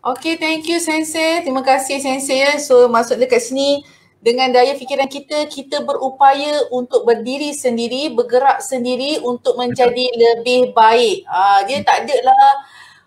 Okay, thank you Sensei. Terima kasih Sensei ya. So masuk dekat sini dengan daya fikiran kita, kita berupaya untuk berdiri sendiri, bergerak sendiri untuk menjadi lebih baik. Dia tak ada lah,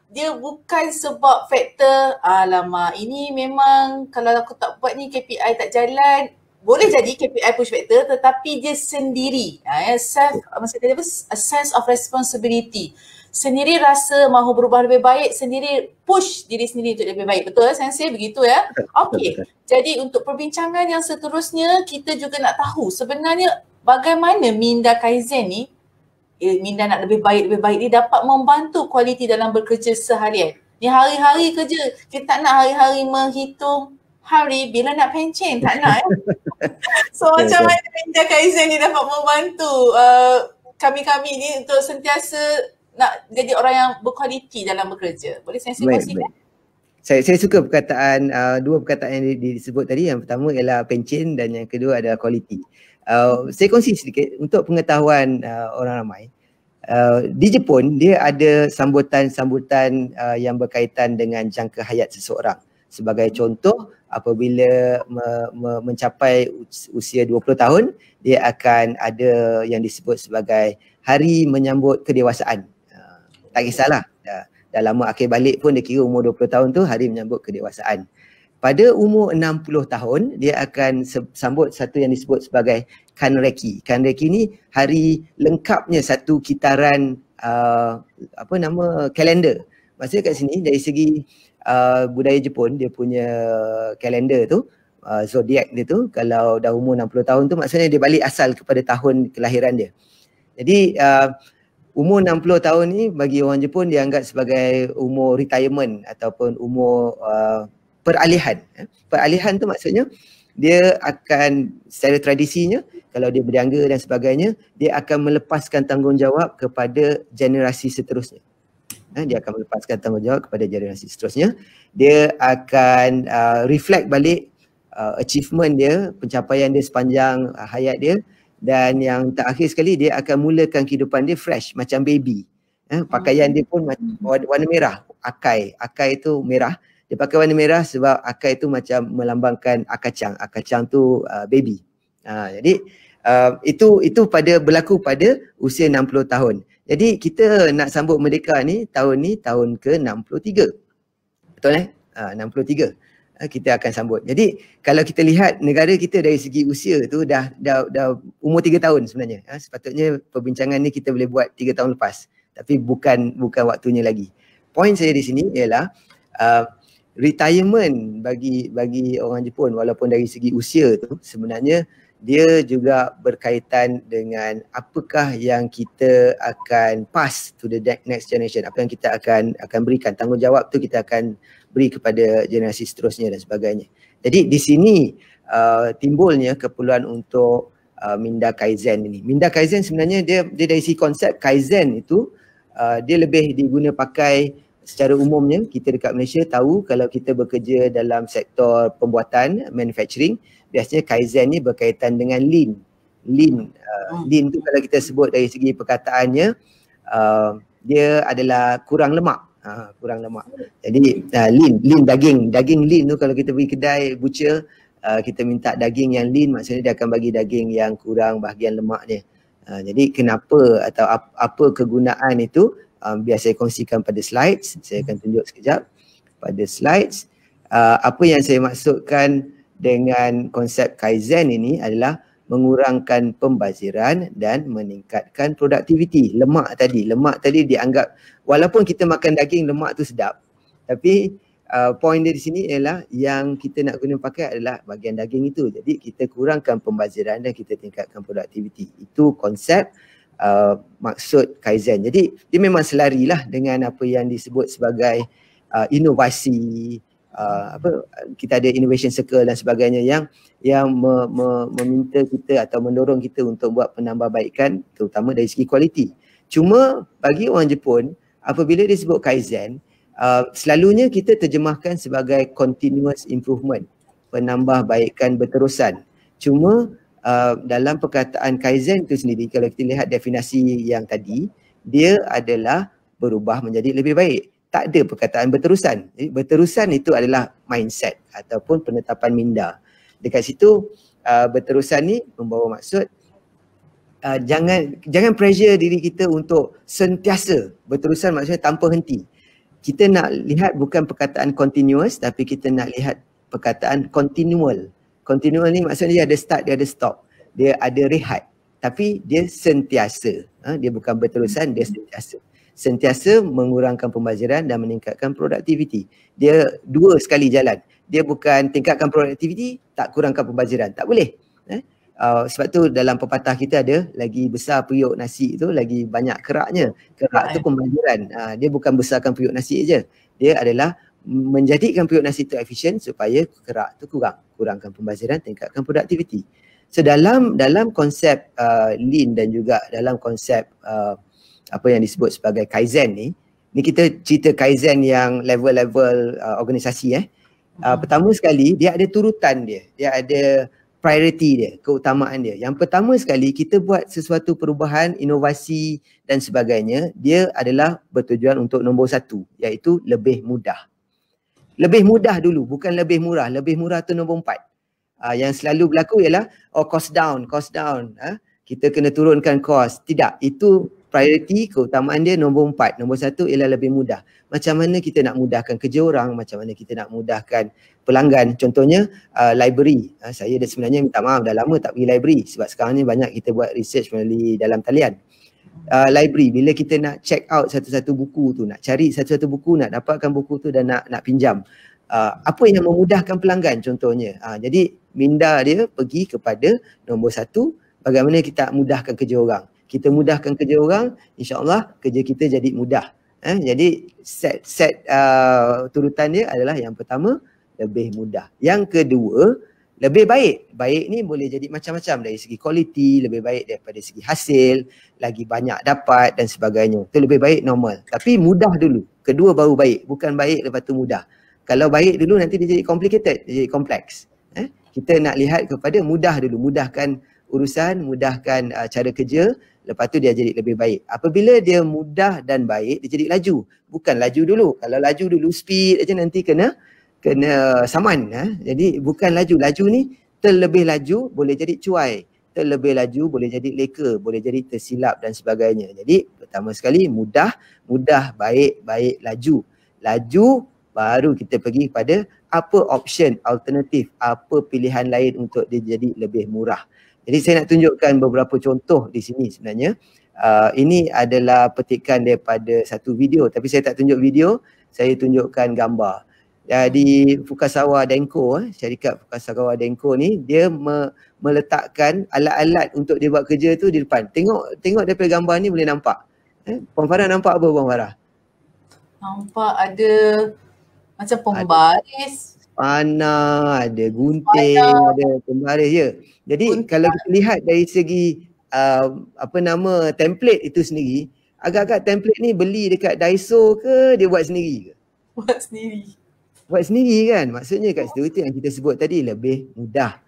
dia bukan sebab faktor, alamak ini memang kalau aku tak buat ni KPI tak jalan. Boleh jadi KPI push factor tetapi dia sendiri. Maksud tadi apa? A sense of responsibility. Sendiri rasa mahu berubah lebih baik, sendiri push diri sendiri untuk lebih baik. Betul Sensei? Begitu ya? Okey. Jadi untuk perbincangan yang seterusnya, kita juga nak tahu sebenarnya bagaimana Minda Kaizen ni, Minda nak lebih baik ni dapat membantu kualiti dalam bekerja seharian. Ni hari-hari kerja, kita tak nak hari-hari menghitung hari bila nak pencen, tak nak ya. So macam mana Minda Kaizen ni dapat membantu kami-kami ni untuk sentiasa nak jadi orang yang berkualiti dalam bekerja. Boleh saya kongsikan? Saya suka perkataan, dua perkataan yang disebut tadi. Yang pertama ialah pencen dan yang kedua adalah kualiti. Saya kongsi sedikit untuk pengetahuan orang ramai. Di Jepun dia ada sambutan-sambutan yang berkaitan dengan jangka hayat seseorang. Sebagai contoh, apabila mencapai usia 20 tahun, dia akan ada yang disebut sebagai hari menyambut kedewasaan. Tak kisahlah, dah lama akhir balik pun dia kira umur 20 tahun tu hari menyambut kedewasaan. Pada umur 60 tahun, dia akan sambut satu yang disebut sebagai Kanreki. Kanreki ni hari lengkapnya satu kitaran kalender. Maksudnya kat sini dari segi budaya Jepun, dia punya kalender tu, zodiak dia tu, kalau dah umur 60 tahun tu maksudnya dia balik asal kepada tahun kelahiran dia. Jadi umur 60 tahun ni bagi orang Jepun dianggap sebagai umur retirement ataupun umur peralihan. Peralihan tu maksudnya dia akan secara tradisinya kalau dia berjangga dan sebagainya, dia akan melepaskan tanggungjawab kepada generasi seterusnya. Dia akan melepaskan tanggungjawab kepada generasi seterusnya. Dia akan reflect balik achievement dia, pencapaian dia sepanjang hayat dia. Dan yang terakhir sekali, dia akan mulakan kehidupan dia fresh macam baby. Pakaian dia pun warna merah, akai. Akai tu merah. Dia pakai warna merah sebab akai tu macam melambangkan akacang. Akacang tu baby. Jadi itu berlaku pada usia 60 tahun. Jadi kita nak sambut Merdeka ni tahun ke-63. Betul 63. Kita akan sambut. Jadi kalau kita lihat negara kita dari segi usia tu dah umur 3 tahun sebenarnya. Sepatutnya perbincangan ni kita boleh buat 3 tahun lepas. Tapi bukan waktunya lagi. Poin saya di sini ialah retirement bagi orang Jepun walaupun dari segi usia tu sebenarnya dia juga berkaitan dengan apakah yang kita akan pass to the next generation, apa yang kita akan berikan, tanggungjawab tu kita akan beri kepada generasi seterusnya dan sebagainya. Jadi di sini timbulnya keperluan untuk Minda Kaizen ini. Minda Kaizen sebenarnya dia dari segi konsep Kaizen itu dia lebih diguna pakai secara umumnya. Kita dekat Malaysia tahu kalau kita bekerja dalam sektor pembuatan, manufacturing, biasanya Kaizen ni berkaitan dengan lean. Lean tu kalau kita sebut dari segi perkataannya, dia adalah kurang lemak. Kurang lemak. Jadi lean daging lean tu kalau kita pergi kedai butcher, kita minta daging yang lean, maksudnya dia akan bagi daging yang kurang bahagian lemaknya. Jadi kenapa atau apa kegunaan itu, biar saya kongsikan pada slides. Saya akan tunjuk sekejap pada slides. Apa yang saya maksudkan dengan konsep Kaizen ini adalah mengurangkan pembaziran dan meningkatkan produktiviti. Lemak tadi dianggap, walaupun kita makan daging, lemak tu sedap, tapi poin dia di sini ialah yang kita nak guna pakai adalah bahagian daging itu. Jadi kita kurangkan pembaziran dan kita tingkatkan produktiviti. Itu konsep maksud Kaizen. Jadi dia memang selarilah dengan apa yang disebut sebagai inovasi, kita ada innovation circle dan sebagainya yang meminta kita atau mendorong kita untuk buat penambahbaikan terutama dari segi kualiti. Cuma bagi orang Jepun, apabila disebut Kaizen, selalunya kita terjemahkan sebagai continuous improvement, penambahbaikan berterusan. Cuma dalam perkataan Kaizen itu sendiri, kalau kita lihat definisi yang tadi, dia adalah berubah menjadi lebih baik. tak ada perkataan berterusan. Jadi berterusan itu adalah mindset ataupun penetapan minda. Dekat situ berterusan ni membawa maksud jangan pressure diri kita untuk sentiasa berterusan, maksudnya tanpa henti. Kita nak lihat bukan perkataan continuous, tapi kita nak lihat perkataan continual. Continual ni maksudnya dia ada start, dia ada stop. Dia ada rehat. Tapi dia sentiasa. Dia bukan berterusan, dia sentiasa. Sentiasa mengurangkan pembaziran dan meningkatkan produktiviti. Dia dua sekali jalan. Dia bukan tingkatkan produktiviti, tak kurangkan pembaziran. Tak boleh. Sebab tu dalam pepatah kita ada, lagi besar periuk nasi tu lagi banyak keraknya. Kerak tu pembaziran. Dia bukan besarkan periuk nasi je. Dia adalah menjadikan periuk nasi tu efisien supaya kerak tu kurangkan pembaziran, tingkatkan produktiviti. So dalam konsep lean dan juga dalam konsep apa yang disebut sebagai Kaizen ni kita cerita Kaizen yang level-level organisasi. Pertama sekali dia ada turutan dia ada priority dia, keutamaan dia. Yang pertama sekali kita buat sesuatu perubahan, inovasi dan sebagainya, dia adalah bertujuan untuk nombor satu, iaitu lebih mudah. Lebih mudah dulu, bukan lebih murah. Lebih murah tu nombor 4. Yang selalu berlaku ialah cost down. Kita kena turunkan cost. Tidak, itu priority, keutamaan dia nombor 4. Nombor 1 ialah lebih mudah. Macam mana kita nak mudahkan kerja orang, macam mana kita nak mudahkan pelanggan. Contohnya library. Saya dah sebenarnya minta maaf, dah lama tak pergi library sebab sekarang ni banyak kita buat research melalui dalam talian. Library, bila kita nak check out satu-satu buku tu, nak cari satu-satu buku, nak dapatkan buku tu dan nak pinjam. Apa yang memudahkan pelanggan contohnya. Jadi minda dia pergi kepada nombor 1, bagaimana kita mudahkan kerja orang. Kita mudahkan kerja orang, insya-Allah kerja kita jadi mudah. Jadi set turutan dia adalah yang pertama, lebih mudah. Yang kedua, lebih baik. Baik ni boleh jadi macam-macam, dari segi kualiti, lebih baik daripada segi hasil, lagi banyak dapat dan sebagainya. Itu lebih baik normal. Tapi mudah dulu. Kedua baru baik. Bukan baik lepas tu mudah. Kalau baik dulu nanti dia jadi complicated, dia jadi kompleks. Kita nak lihat kepada mudah dulu. Mudahkan urusan, mudahkan cara kerja, lepas tu dia jadi lebih baik. Apabila dia mudah dan baik, dia jadi laju. Bukan laju dulu. Kalau laju dulu speed aja nanti kena saman. Jadi bukan laju. Laju ni terlebih laju boleh jadi cuai. Terlebih laju boleh jadi leka, boleh jadi tersilap dan sebagainya. Jadi pertama sekali mudah, baik, laju. Laju baru kita pergi pada apa option alternatif, apa pilihan lain untuk dia jadi lebih murah. Jadi saya nak tunjukkan beberapa contoh di sini sebenarnya. Ini adalah petikan daripada satu video, tapi saya tak tunjuk video, saya tunjukkan gambar. Di Fukasawa Denko, syarikat Fukasawa Denko ni, dia meletakkan alat-alat untuk dia buat kerja tu di depan. Tengok daripada gambar ni boleh nampak. Puan Farah nampak apa Puan Farah? Nampak ada macam pembaris. Panah, ada gunting, ada pembaris je. Jadi kalau kita lihat dari segi template itu sendiri, agak-agak template ni beli dekat Daiso ke dia buat sendiri ke? Buat sendiri kan. Maksudnya kat situ itu yang kita sebut tadi, lebih mudah.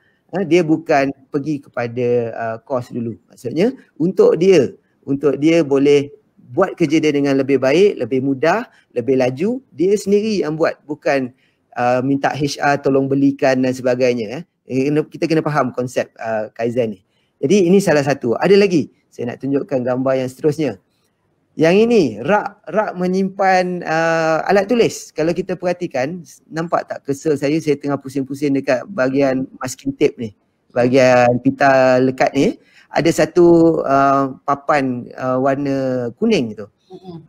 Dia bukan pergi kepada kos dulu. Maksudnya untuk dia boleh buat kerja dia dengan lebih baik, lebih mudah, lebih laju, dia sendiri yang buat, bukan minta HR tolong belikan dan sebagainya. Kita kena faham konsep Kaizen ni. Jadi ini salah satu. Ada lagi, saya nak tunjukkan gambar yang seterusnya. Yang ini rak menyimpan alat tulis. Kalau kita perhatikan, nampak tak kesel saya tengah pusing-pusing dekat bahagian masking tape ni, bahagian pita lekat ni. Ada satu papan warna kuning tu.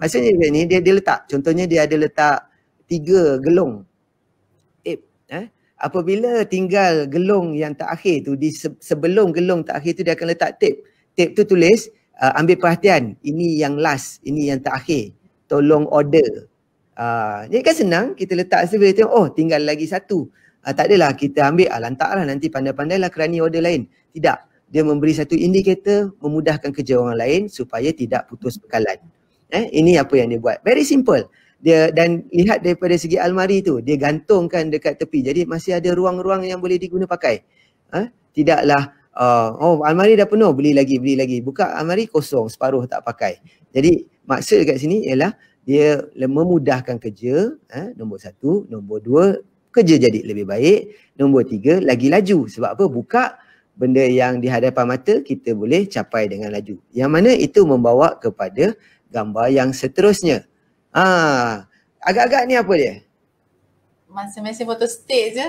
Maksudnya ni dia letak, contohnya dia ada letak 3 gelong tape. Apabila tinggal gelong yang terakhir tu, sebelum gelong terakhir tu dia akan letak tape. Tape tu tulis, ambil perhatian, ini yang last, ini yang terakhir, tolong order. Jadi kan senang, kita letak sebelum tengok, oh tinggal lagi satu. Tak adalah kita ambil, lantaklah nanti pandai-pandailah kerani order lain. Tidak, dia memberi satu indikator memudahkan kerja orang lain supaya tidak putus bekalan. Ini apa yang dia buat, very simple. Dia, dan lihat daripada segi almari tu, dia gantungkan dekat tepi, jadi masih ada ruang-ruang yang boleh diguna pakai. Tidaklah almari dah penuh, beli lagi. Buka almari kosong, separuh tak pakai. Jadi maksud dekat sini ialah dia memudahkan kerja, nombor satu. Nombor dua, kerja jadi lebih baik. Nombor tiga, lagi laju. Sebab apa? Buka benda yang di hadapan mata, kita boleh capai dengan laju. Yang mana itu membawa kepada gambar yang seterusnya. Agak-agak ni apa dia? Mesin photostat je.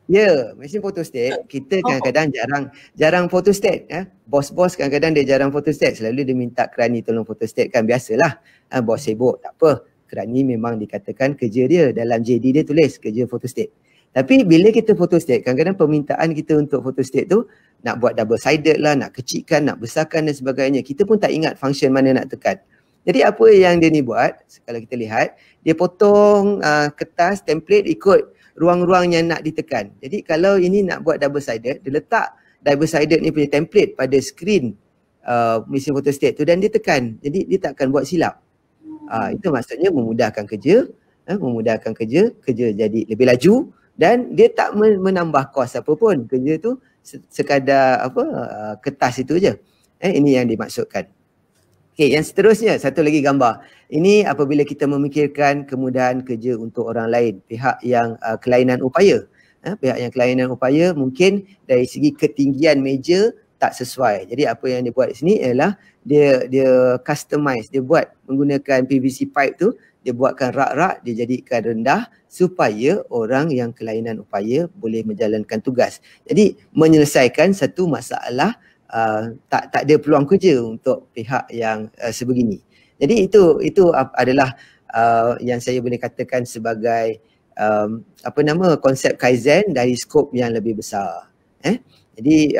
Ya, mesin photostat, kita kadang-kadang jarang photostat. Bos-bos kadang-kadang dia jarang photostat. Selalu dia minta kerani tolong photostat kan. Biasalah, bos sibuk, tak apa. Kerani memang dikatakan kerja dia. Dalam JD dia tulis kerja photostat. Tapi bila kita photostat, kadang-kadang permintaan kita untuk photostat tu nak buat double sided lah, nak kecilkan, nak besarkan dan sebagainya. Kita pun tak ingat function mana nak tekan. Jadi apa yang dia ni buat, kalau kita lihat, dia potong kertas, template ikut ruang-ruang yang nak ditekan. Jadi kalau ini nak buat double sided, dia letak double sided ni punya template pada skrin mesin photostat tu dan dia tekan. Jadi dia tak akan buat silap. Itu maksudnya memudahkan kerja, kerja jadi lebih laju dan dia tak menambah kos apa pun. Kerja tu sekadar kertas itu je. Ini yang dimaksudkan. Okey, yang seterusnya, satu lagi gambar. Ini apabila kita memikirkan kemudahan kerja untuk orang lain, pihak yang kelainan upaya. Pihak yang kelainan upaya mungkin dari segi ketinggian meja tak sesuai. Jadi apa yang dia buat di sini ialah dia customize, dia buat menggunakan PVC pipe tu, dia buatkan rak-rak, dia jadikan rendah supaya orang yang kelainan upaya boleh menjalankan tugas. Jadi menyelesaikan satu masalah tak ada peluang kerja untuk pihak yang sebegini. Jadi itu adalah yang saya boleh katakan sebagai konsep Kaizen dari skop yang lebih besar. Jadi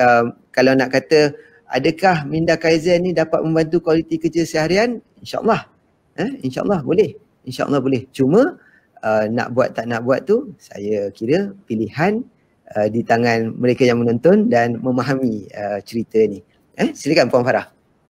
kalau nak kata adakah minda Kaizen ni dapat membantu kualiti kerja seharian? InsyaAllah. InsyaAllah boleh. InsyaAllah boleh. Cuma nak buat tak nak buat tu saya kira pilihan di tangan mereka yang menonton dan memahami cerita ni. Silakan Puan Farah.